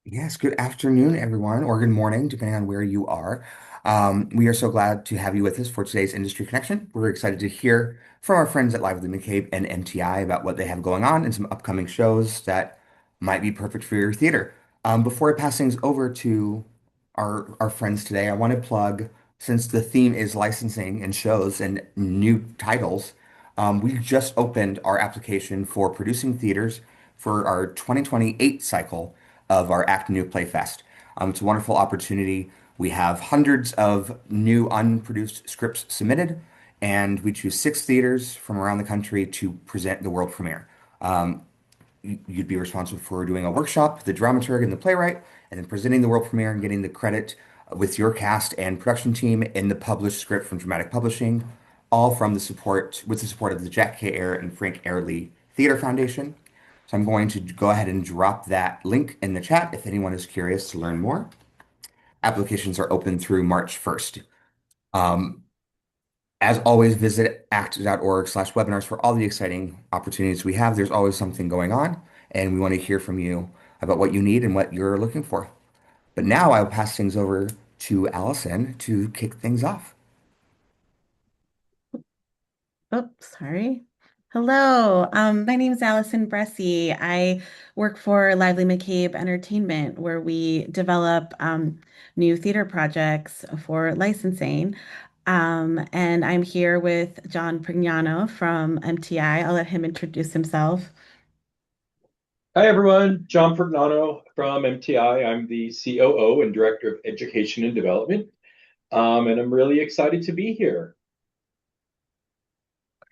Yes, good afternoon, everyone, or good morning, depending on where you are. We are so glad to have you with us for today's Industry Connection. We're excited to hear from our friends at Lively McCabe and MTI about what they have going on and some upcoming shows that might be perfect for your theater. Before I pass things over to our friends today, I want to plug, since the theme is licensing and shows and new titles, we just opened our application for producing theaters for our 2028 cycle of our Act New Play Fest. It's a wonderful opportunity. We have hundreds of new unproduced scripts submitted, and we choose six theaters from around the country to present the world premiere. You'd be responsible for doing a workshop, the dramaturg and the playwright, and then presenting the world premiere and getting the credit with your cast and production team in the published script from Dramatic Publishing, all from the support with the support of the Jack K. Eyre and Frank Airley Theater Foundation. So I'm going to go ahead and drop that link in the chat if anyone is curious to learn more. Applications are open through March 1st. Um, as always, visit act.org/webinars for all the exciting opportunities we have. There's always something going on, and we want to hear from you about what you need and what you're looking for. But now I'll pass things over to Allison to kick things off. Oh, sorry. Hello, my name is Allison Bressi. I work for Lively McCabe Entertainment, where we develop new theater projects for licensing. And I'm here with John Prignano from MTI. I'll let him introduce himself. Hi, everyone. John Pergnano from MTI. I'm the COO and Director of Education and Development, and I'm really excited to be here.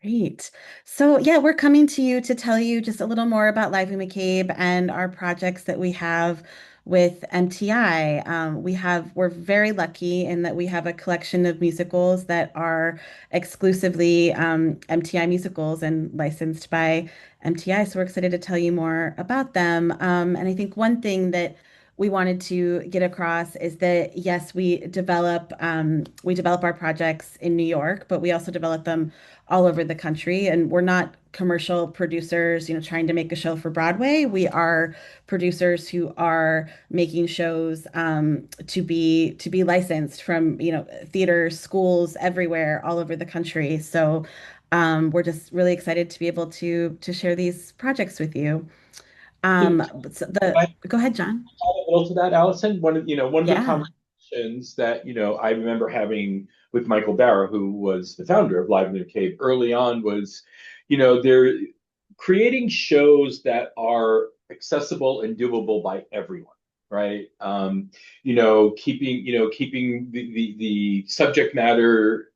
Great. So, yeah, we're coming to you to tell you just a little more about Lively McCabe and our projects that we have with MTI. We're very lucky in that we have a collection of musicals that are exclusively MTI musicals and licensed by MTI. So, we're excited to tell you more about them. And I think one thing that we wanted to get across is that yes, we develop our projects in New York, but we also develop them all over the country. And we're not commercial producers, trying to make a show for Broadway. We are producers who are making shows to be licensed from, theaters, schools everywhere, all over the country. So we're just really excited to be able to share these projects with you. Can Um, so I the add Go ahead, John. a little to that, Allison? One of the Yeah. conversations that I remember having with Michael Barra, who was the founder of Live in the Cave early on, was, they're creating shows that are accessible and doable by everyone. Right. Keeping the subject matter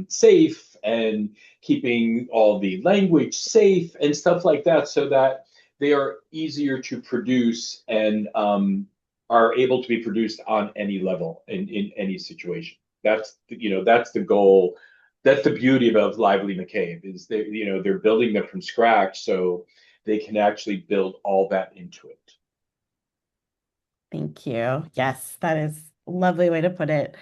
safe and keeping all the language safe and stuff like that so that they are easier to produce and are able to be produced on any level in any situation. That's the goal. That's the beauty of Lively McCabe is they're building them from scratch so they can actually build all that into it. Thank you. Yes, that is a lovely way to put it.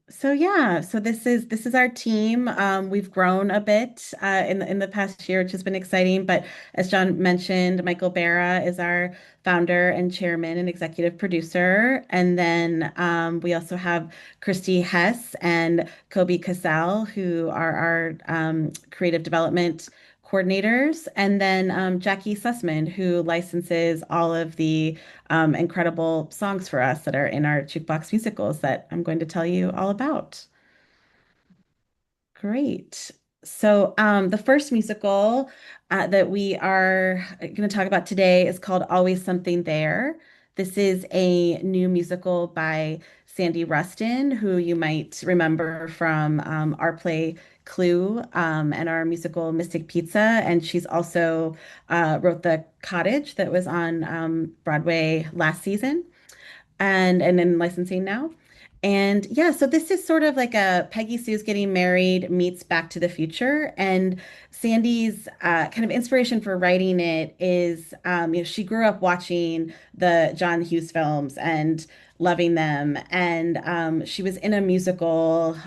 So yeah, so this is our team. We've grown a bit in the past year, which has been exciting. But as John mentioned, Michael Barra is our founder and chairman and executive producer. And then we also have Christy Hess and Kobe Casal, who are our creative development coordinators, and then Jackie Sussman, who licenses all of the incredible songs for us that are in our jukebox musicals that I'm going to tell you all about. Great. So, the first musical that we are going to talk about today is called Always Something There. This is a new musical by Sandy Rustin, who you might remember from our play Clue and our musical Mystic Pizza. And she's also wrote The Cottage that was on Broadway last season and in licensing now. And yeah, so this is sort of like a Peggy Sue's Getting Married meets Back to the Future. And Sandy's kind of inspiration for writing it is, she grew up watching the John Hughes films and loving them. And she was in a musical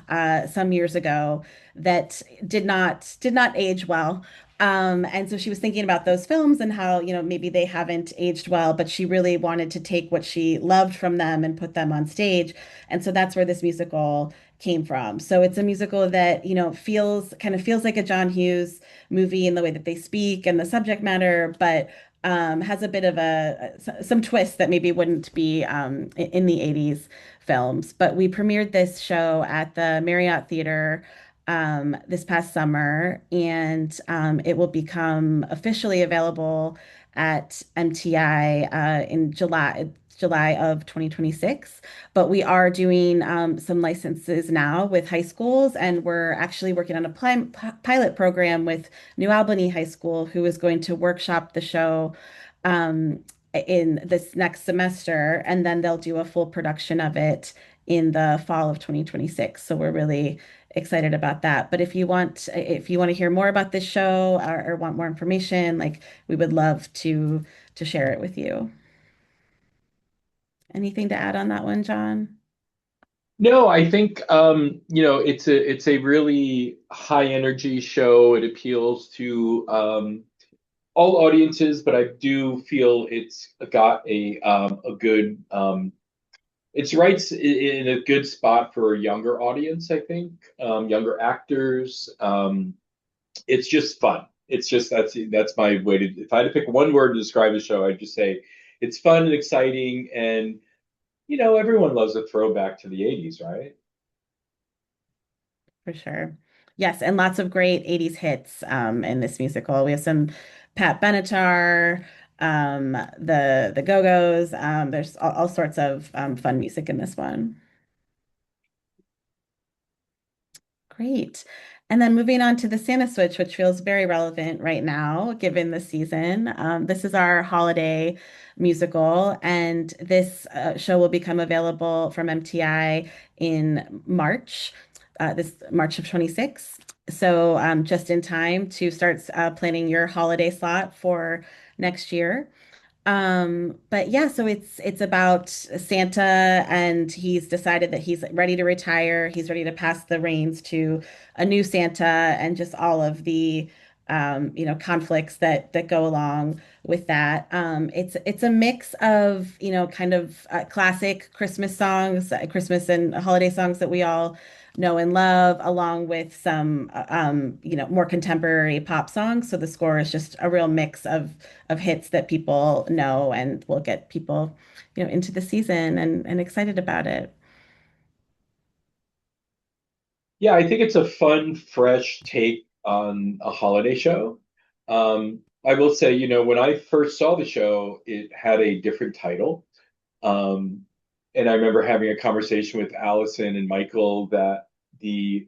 some years ago that did not age well. And so she was thinking about those films and how, maybe they haven't aged well, but she really wanted to take what she loved from them and put them on stage. And so that's where this musical came from. So it's a musical that, feels like a John Hughes movie in the way that they speak and the subject matter, but has a bit of some twists that maybe wouldn't be in the 80s films. But we premiered this show at the Marriott Theater this past summer, and it will become officially available at MTI in July of 2026. But we are doing some licenses now with high schools, and we're actually working on a pilot program with New Albany High School, who is going to workshop the show um, in this next semester, and then they'll do a full production of it in the fall of 2026. So we're really excited about that. But if you want to hear more about this show or want more information, like we would love to share it with you. Anything to add on that one, John? No, I think it's a really high energy show. It appeals to all audiences, but I do feel it's got a good it's right in a good spot for a younger audience, I think, younger actors. It's just fun. It's just that's my way to. If I had to pick one word to describe the show, I'd just say it's fun and exciting, and everyone loves a throwback to the '80s, right? For sure. Yes, and lots of great 80s hits in this musical. We have some Pat Benatar, the Go-Go's. There's all sorts of fun music in this one. Great. And then moving on to the Santa Switch, which feels very relevant right now, given the season. This is our holiday musical, and this show will become available from MTI in March, this March of 26. So just in time to start planning your holiday slot for next year. But yeah, so it's about Santa, and he's decided that he's ready to retire. He's ready to pass the reins to a new Santa, and just all of the conflicts that go along with that. It's a mix of, kind of classic Christmas songs, Christmas and holiday songs that we all know and love, along with some more contemporary pop songs. So the score is just a real mix of hits that people know and will get people, into the season and excited about it. Yeah, I think it's a fun, fresh take on a holiday show. I will say, when I first saw the show, it had a different title. Um, and I remember having a conversation with Allison and Michael that the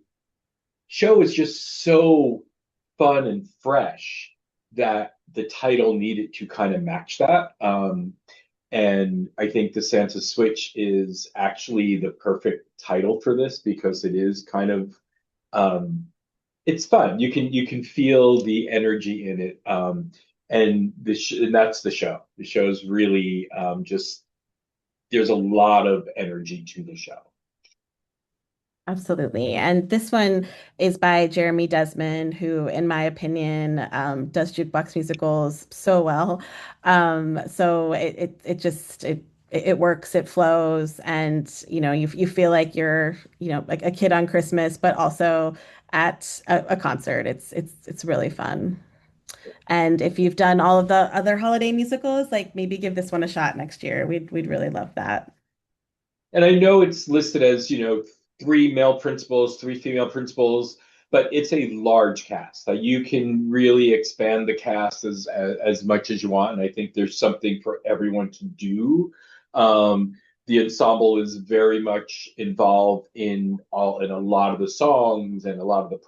show is just so fun and fresh that the title needed to kind of match that. And I think the Santa Switch is actually the perfect title for this because it is kind of um, it's fun. You can feel the energy in it, and that's the show. The show's really just there's a lot of energy to the show. Absolutely. And this one is by Jeremy Desmond, who, in my opinion, does jukebox musicals so well. So it works, it flows, and you feel like you're like a kid on Christmas, but also at a concert. It's really fun. And if you've done all of the other holiday musicals, like maybe give this one a shot next year. We'd really love that. And I know it's listed as, three male principals, three female principals, but it's a large cast. You can really expand the cast as much as you want, and I think there's something for everyone to do. The ensemble is very much involved in a lot of the songs and a lot of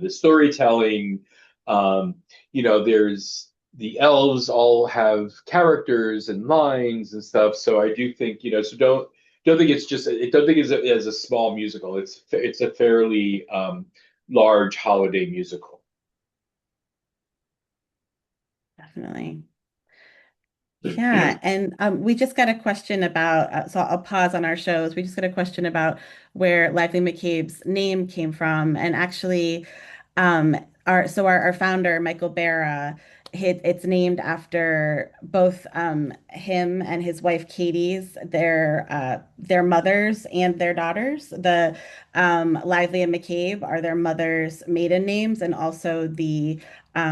the storytelling. Um, there's the elves all have characters and lines and stuff, so I do think so don't think it's just it don't think it's as a small musical. It's a fairly large holiday musical. Definitely. Yeah, and we just got a question about, so I'll pause on our shows. We just got a question about where Lively McCabe's name came from. And actually, our founder, Michael Barra, it's named after both him and his wife Katie's their mothers and their daughters. The Lively and McCabe are their mothers' maiden names and also the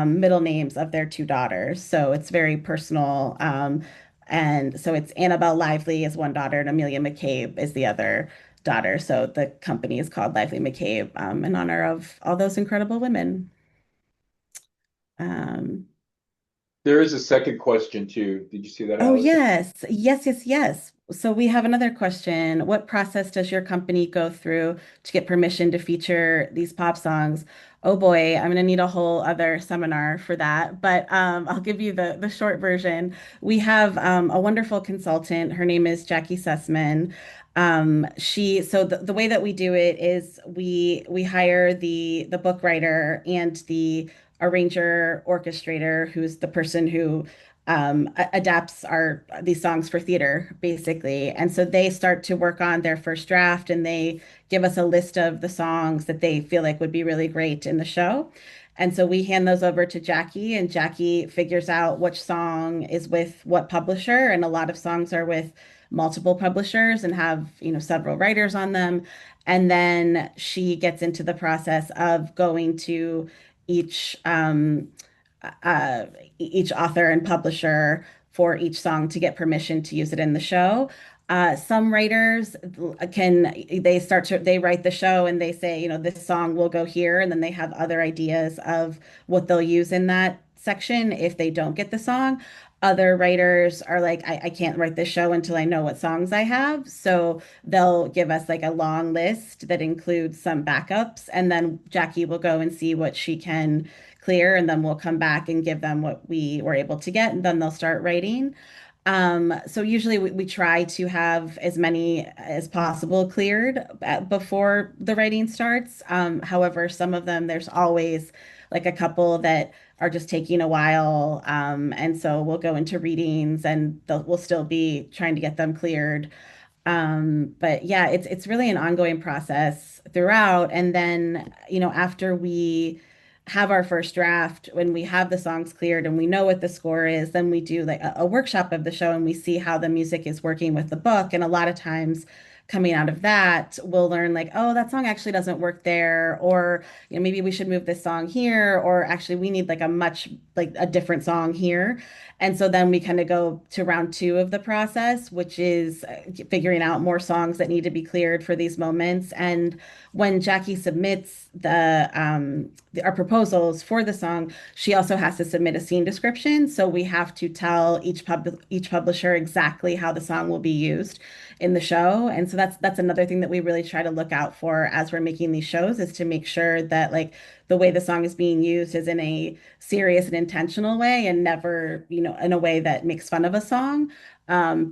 middle names of their two daughters. So it's very personal. And so it's Annabelle Lively is one daughter and Amelia McCabe is the other daughter. So the company is called Lively McCabe in honor of all those incredible women. Um, There is a second question too. Did you see that, oh, Allison? yes. Yes, yes, yes. So we have another question. What process does your company go through to get permission to feature these pop songs? Oh boy, I'm going to need a whole other seminar for that, but I'll give you the short version. We have a wonderful consultant. Her name is Jackie Sussman. The way that we do it is we hire the book writer and the arranger orchestrator, who's the person who adapts our these songs for theater, basically. And so they start to work on their first draft, and they give us a list of the songs that they feel like would be really great in the show. And so we hand those over to Jackie, and Jackie figures out which song is with what publisher. And a lot of songs are with multiple publishers and have, several writers on them. And then she gets into the process of going to each uh, each author and publisher for each song to get permission to use it in the show. Some writers they write the show and they say, this song will go here, and then they have other ideas of what they'll use in that section if they don't get the song. Other writers are like, I can't write this show until I know what songs I have. So they'll give us like a long list that includes some backups, and then Jackie will go and see what she can clear, and then we'll come back and give them what we were able to get, and then they'll start writing. So usually we try to have as many as possible cleared before the writing starts. However, some of them, there's always like a couple that are just taking a while. And so we'll go into readings and we'll still be trying to get them cleared. But yeah, it's really an ongoing process throughout. And then, after we have our first draft, when we have the songs cleared and we know what the score is, then we do like a workshop of the show and we see how the music is working with the book. And a lot of times coming out of that, we'll learn like, oh, that song actually doesn't work there, or maybe we should move this song here, or actually we need like a different song here. And so then we kind of go to round two of the process, which is figuring out more songs that need to be cleared for these moments. And when Jackie submits our proposals for the song, she also has to submit a scene description. So we have to tell each publisher exactly how the song will be used in the show. And so that's another thing that we really try to look out for as we're making these shows, is to make sure that like the way the song is being used is in a serious and intentional way, and never, in a way that makes fun of a song.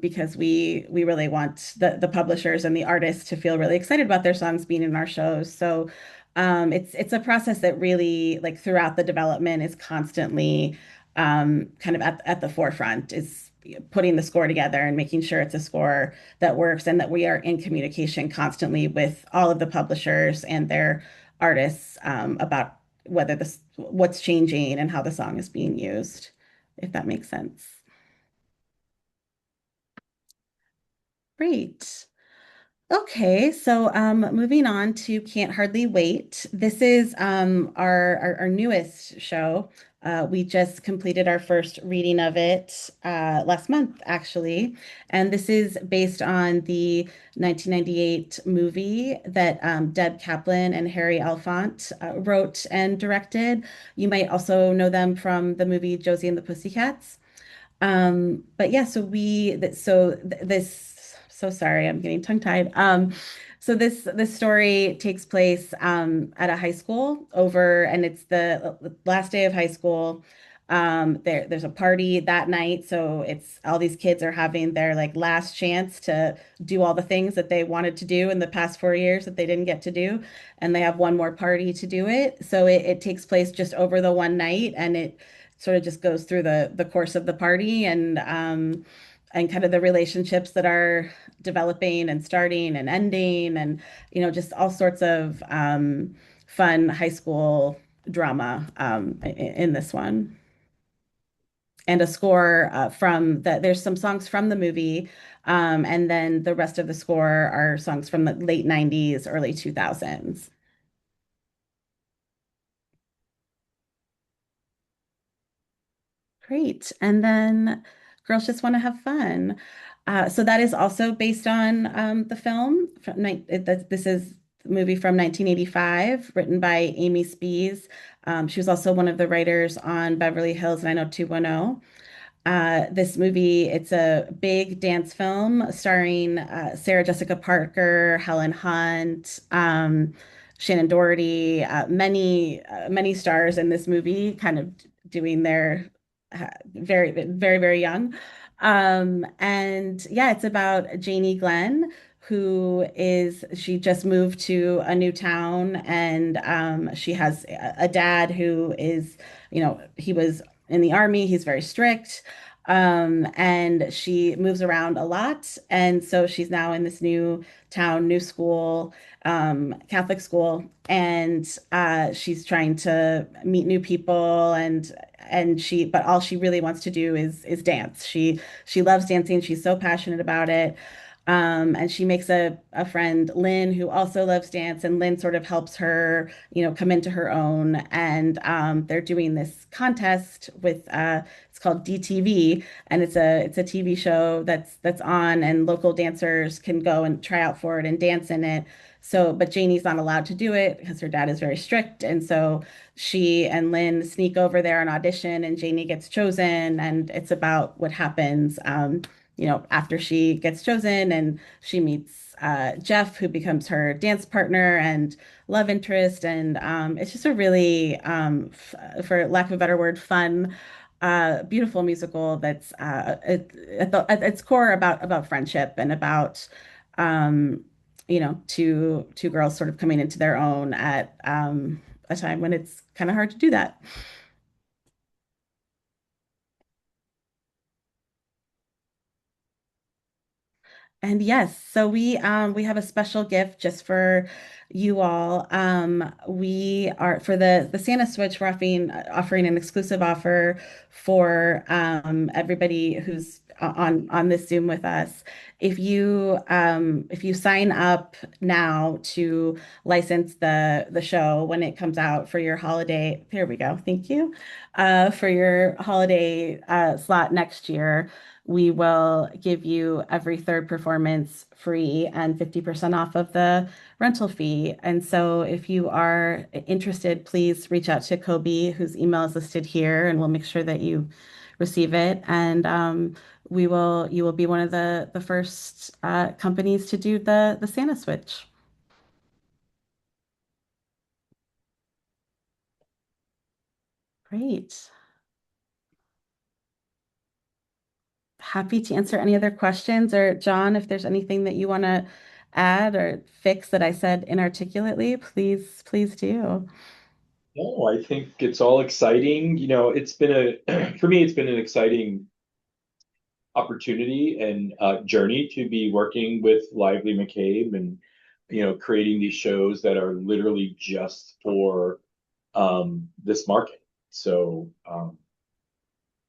Because we really want the publishers and the artists to feel really excited about their songs being in our shows. So it's a process that really, like, throughout the development, is constantly kind of at the forefront, is putting the score together and making sure it's a score that works, and that we are in communication constantly with all of the publishers and their artists about what's changing and how the song is being used, if that makes sense. Great. Okay, so moving on to Can't Hardly Wait. This is our newest show. We just completed our first reading of it last month, actually. And this is based on the 1998 movie that Deb Kaplan and Harry Elfont wrote and directed. You might also know them from the movie Josie and the Pussycats. But yeah, so sorry, I'm getting tongue-tied. So this story takes place at a high school and it's the last day of high school. There's a party that night, so it's all these kids are having their like last chance to do all the things that they wanted to do in the past 4 years that they didn't get to do, and they have one more party to do it. So it takes place just over the one night, and it sort of just goes through the course of the party, and kind of the relationships that are developing and starting and ending, and just all sorts of fun high school drama in this one. And a score from that. There's some songs from the movie, and then the rest of the score are songs from the late 90s, early 2000s. Great. And then Girls Just Want to Have Fun. So that is also based on the film. This is a movie from 1985, written by Amy Spees. She was also one of the writers on Beverly Hills 90210. This movie, it's a big dance film starring Sarah Jessica Parker, Helen Hunt, Shannon Doherty, many stars in this movie, kind of doing their very young. And yeah, it's about Janie Glenn, she just moved to a new town, and she has a dad who is, he was in the army. He's very strict. And she moves around a lot. And so she's now in this new town, new school, Catholic school, and she's trying to meet new people, but all she really wants to do is dance. She loves dancing. She's so passionate about it. And she makes a friend, Lynn, who also loves dance, and Lynn sort of helps her, come into her own. And they're doing this contest with it's called DTV, and it's a TV show that's on, and local dancers can go and try out for it and dance in it. So, but Janie's not allowed to do it because her dad is very strict, and so she and Lynn sneak over there and audition, and Janie gets chosen, and it's about what happens. After she gets chosen and she meets Jeff, who becomes her dance partner and love interest. And it's just a really, for lack of a better word, fun, beautiful musical that's at its core about friendship and about, two girls sort of coming into their own at a time when it's kind of hard to do that. And yes, so we have a special gift just for you all. We are for the Santa Switch, we're offering an exclusive offer for everybody who's on this Zoom with us. If you sign up now to license the show when it comes out for your holiday, there we go. Thank you. For your holiday slot next year, we will give you every third performance free and 50% off of the rental fee. And so if you are interested, please reach out to Kobe, whose email is listed here, and we'll make sure that you receive it. And you will be one of the first companies to do the Santa Switch. Great. Happy to answer any other questions. Or John, if there's anything that you want to add or fix that I said inarticulately, please do. No, I think it's all exciting. It's been for me, it's been an exciting opportunity and journey to be working with Lively McCabe and, creating these shows that are literally just for this market. So,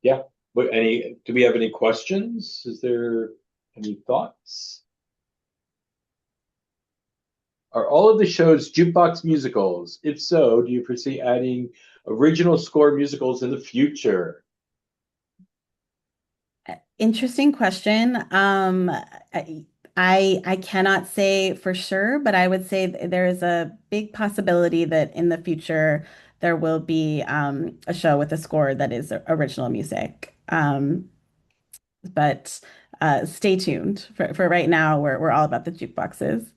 yeah. Do we have any questions? Is there any thoughts? Are all of the shows jukebox musicals? If so, do you foresee adding original score musicals in the future? Interesting question. I cannot say for sure, but I would say there is a big possibility that in the future there will be a show with a score that is original music. But stay tuned. For right now, we're all about the jukeboxes.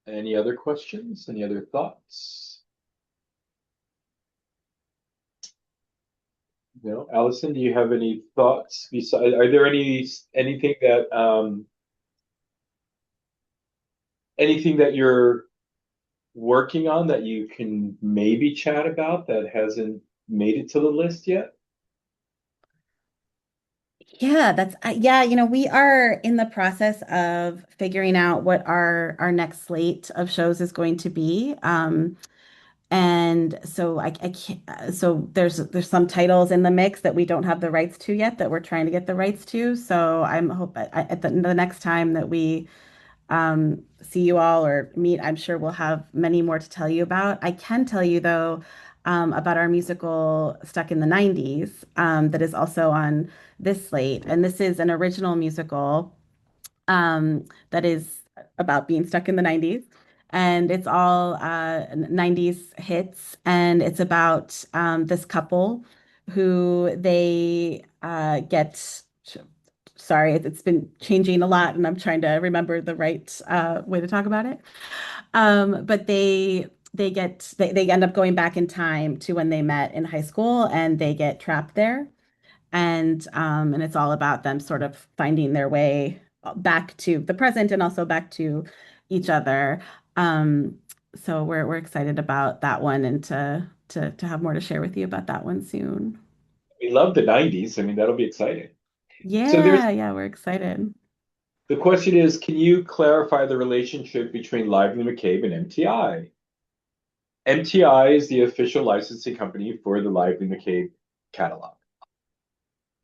Any other questions? Any other thoughts? Allison, do you have any thoughts? Are there anything that you're working on that you can maybe chat about that hasn't made it to the list yet? Yeah, yeah, we are in the process of figuring out what our next slate of shows is going to be. And so I can't, so there's some titles in the mix that we don't have the rights to yet that we're trying to get the rights to. So I'm hope at the next time that we see you all or meet, I'm sure we'll have many more to tell you about. I can tell you, though, about our musical Stuck in the 90s, that is also on this slate. And this is an original musical that is about being stuck in the 90s. And it's all 90s hits. And it's about this couple who they get. Sorry, it's been changing a lot, and I'm trying to remember the right way to talk about it. But they end up going back in time to when they met in high school, and they get trapped there, and it's all about them sort of finding their way back to the present and also back to each other. Um, so we're excited about that one and to have more to share with you about that one soon. We love the 90s. I mean, that'll be exciting. So there's Yeah, we're excited. the question is, can you clarify the relationship between Lively McCabe and MTI? MTI is the official licensing company for the Lively McCabe catalog.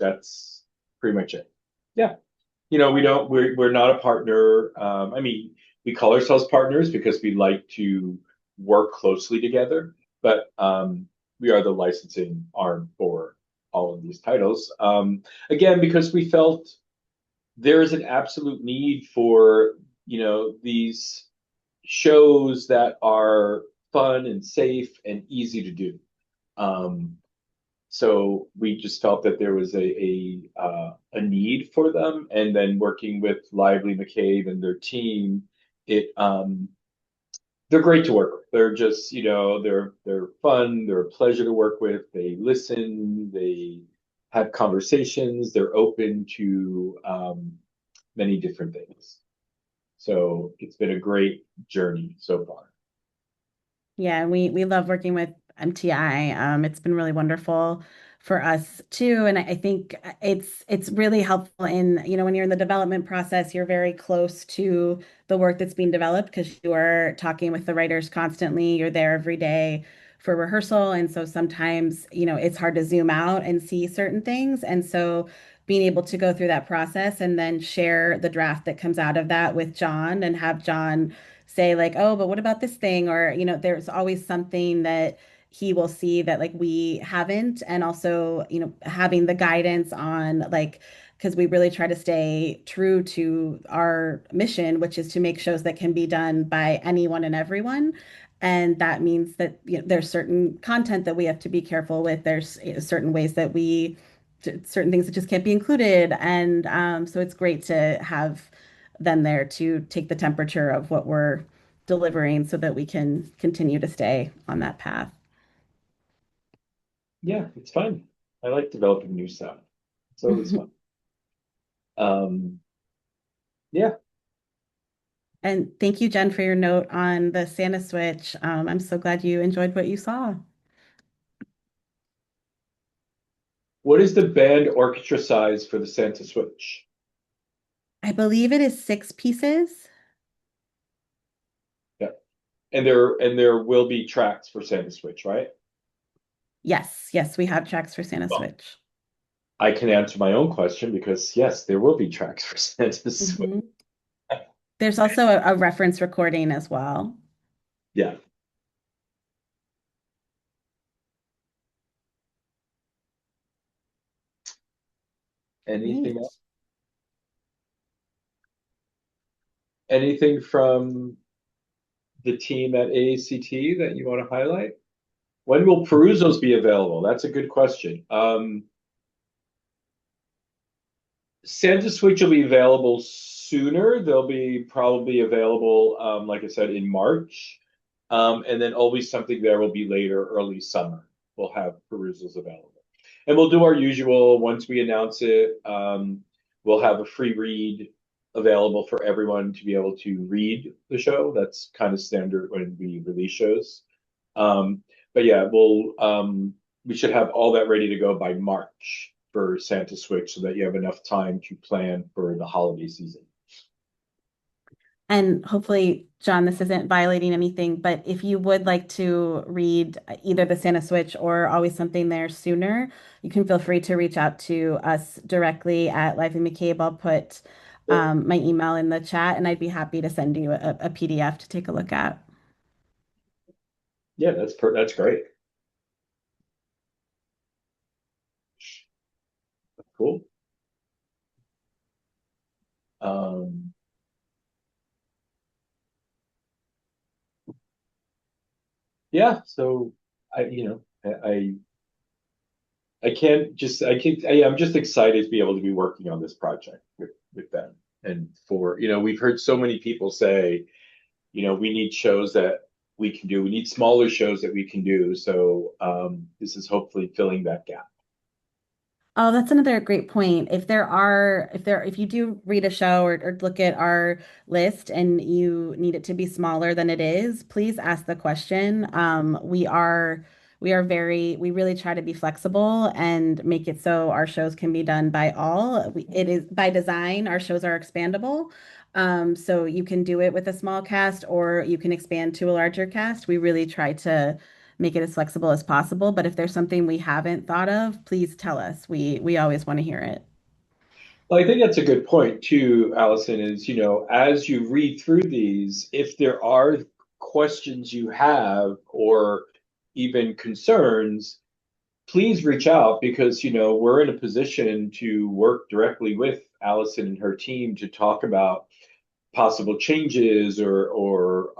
That's pretty much it. Yeah. We're not a partner. I mean, we call ourselves partners because we like to work closely together, but we are the licensing arm for all of these titles. Again, because we felt there is an absolute need for, these shows that are fun and safe and easy to do. Um, so we just felt that there was a need for them, and then working with Lively McCabe and their team, it they're great to work with. They're just they're fun. They're a pleasure to work with. They listen. They have conversations. They're open to many different things. So it's been a great journey so far. Yeah, we love working with MTI. It's been really wonderful for us too, and I think it's really helpful in, when you're in the development process, you're very close to the work that's being developed because you are talking with the writers constantly. You're there every day for rehearsal, and so sometimes, it's hard to zoom out and see certain things, and so being able to go through that process and then share the draft that comes out of that with John and have John say like, oh, but what about this thing? Or, there's always something that he will see that like we haven't. And also, having the guidance on like, because we really try to stay true to our mission, which is to make shows that can be done by anyone and everyone. And that means that, there's certain content that we have to be careful with. There's certain ways that certain things that just can't be included. And so it's great to have them there to take the temperature of what we're delivering so that we can continue to stay on that path. Yeah, it's fun. I like developing new stuff. It's always fun. Um, yeah. And thank you, Jen, for your note on the Santa Switch. I'm so glad you enjoyed what you saw. What is the band orchestra size for the Santa Switch? I believe it is 6 pieces. Yeah. And there will be tracks for Santa Switch, right? Yes, we have tracks for Santa Well, Switch. I can answer my own question because yes, there will be tracks for Santa Switch. Mhm. There's also a reference recording as well. Yeah. Anything else? Great. Anything from the team at AACT that you want to highlight? When will perusals be available? That's a good question. Santa Switch will be available sooner. They'll be probably available, like I said, in March. And then Always Something There will be later, early summer. We'll have perusals available. And we'll do our usual, once we announce it, we'll have a free read available for everyone to be able to read the show. That's kind of standard when we release shows. But yeah, we should have all that ready to go by March for Santa Switch so that you have enough time to plan for the holiday season. And hopefully, John, this isn't violating anything, but if you would like to read either the Santa Switch or Always Something There sooner, you can feel free to reach out to us directly at Live in McCabe. I'll put my email in the chat, and I'd be happy to send you a PDF to take a look at. Yeah, that's great. Cool. Um, yeah, so I'm just excited to be able to be working on this project with them. And for, we've heard so many people say, we need shows that we can do. We need smaller shows that we can do. So this is hopefully filling that gap. Oh, that's another great point. If you do read a show or look at our list and you need it to be smaller than it is, please ask the question. We really try to be flexible and make it so our shows can be done by all. It is by design, our shows are expandable. So you can do it with a small cast or you can expand to a larger cast. We really try to make it as flexible as possible. But if there's something we haven't thought of, please tell us. We always want to hear it. Well, I think that's a good point too, Allison, is, as you read through these, if there are questions you have or even concerns, please reach out because, we're in a position to work directly with Allison and her team to talk about possible changes or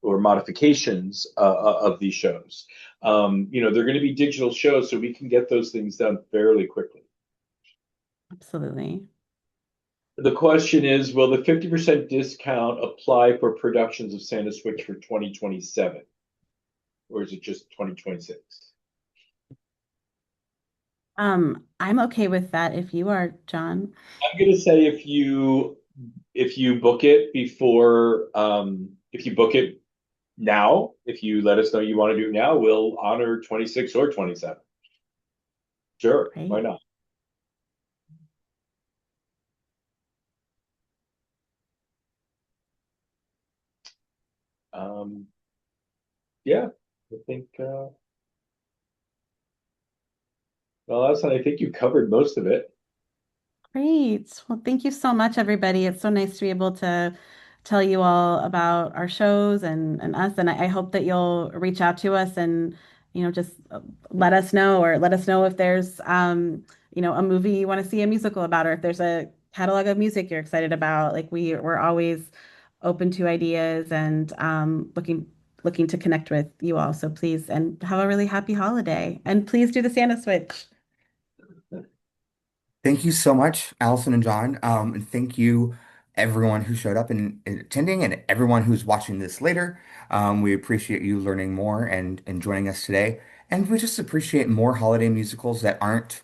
modifications of these shows. They're going to be digital shows, so we can get those things done fairly quickly. Absolutely. The question is, will the 50% discount apply for productions of Santa Switch for 2027? Or is it just 2026? I'm okay with that if you are, John. I'm going to say if you book it before if you book it now, if you let us know you want to do it now, we'll honor 26 or 27. Sure, why Great. not? Um, yeah, I think well, Allison, I think you covered most of it. Great. Well, thank you so much, everybody. It's so nice to be able to tell you all about our shows and us. And I hope that you'll reach out to us and, just let us know if there's, a movie you want to see a musical about, or if there's a catalog of music you're excited about. Like we're always open to ideas and looking to connect with you all. So please, and have a really happy holiday. And please do the Santa Switch. Thank you so much, Allison and John. And thank you, everyone who showed up and attending, and everyone who's watching this later. We appreciate you learning more and joining us today. And we just appreciate more holiday musicals that aren't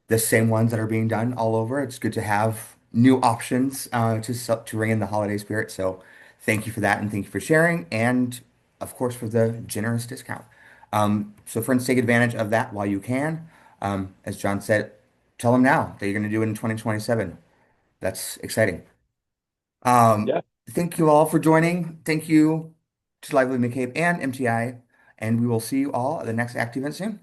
the same ones that are being done all over. It's good to have new options to ring in the holiday spirit. So thank you for that, and thank you for sharing, and of course for the generous discount. So friends, take advantage of that while you can. As John said, tell them now that you're going to do it in 2027. That's exciting. Um, Yeah, Thank you all for joining. Thank you to Lively McCabe and MTI, and we will see you all at the next Active event soon.